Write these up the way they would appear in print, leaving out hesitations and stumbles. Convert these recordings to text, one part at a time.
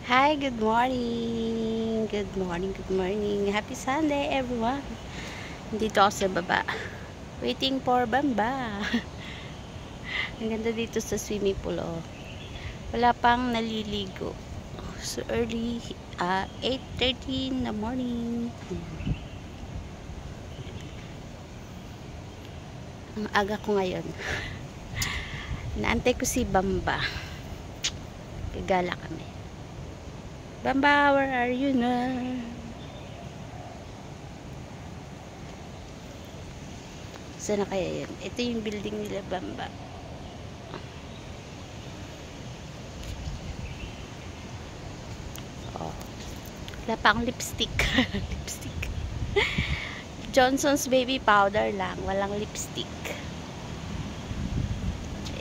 Hi, good morning. Good morning, good morning. Happy Sunday, everyone. Dito ako sa baba. Waiting for Bamba. Ang ganda dito sa swimming pool, oh. Wala pang naliligo. So early, 8:30 in the morning. Ang aga ko ngayon. Naantay ko si Bamba. Gagala kami. Bamba, where are you na? Saan na kaya yun? Ito yung building nila, Bamba. Oh. Wala pa akong lipstick. Lipstick. Johnson's baby powder lang. Walang lipstick.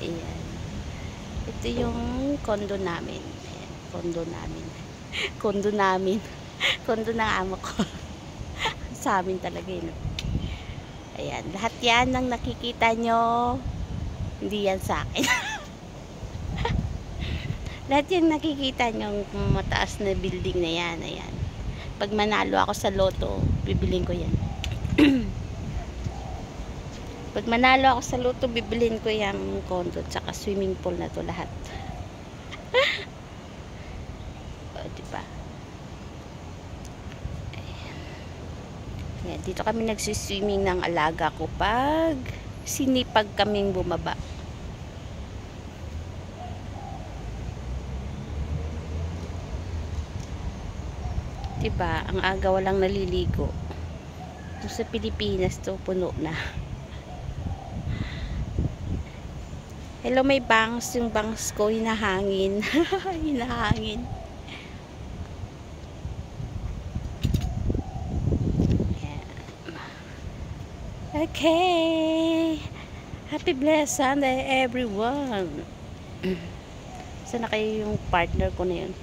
Ayan. Ito yung condo namin. Ayan. Condo namin. Condo namin. Condo ng amo ko. Sa amin talaga yun. Ayan. Lahat yan ng nakikita nyo, hindi yan sa akin. Lahat yung nakikita nyo, mataas na building na yan. Ayan. Pag manalo ako sa loto, bibilin ko yan. Pag manalo ako sa loto, bibilin ko yung condo tsaka swimming pool na to lahat. O, diba? Ayan, dito kami nagsiswimming ng alaga ko pag sinipag kaming bumaba. Diba? Ang aga walang naliligo. Sa Pilipinas to, puno na. Hello, may bangs. Yung bangs ko hinahangin. Hinahangin. Okay. Happy blessed Sunday, everyone. Sana kayo yung partner ko na yun.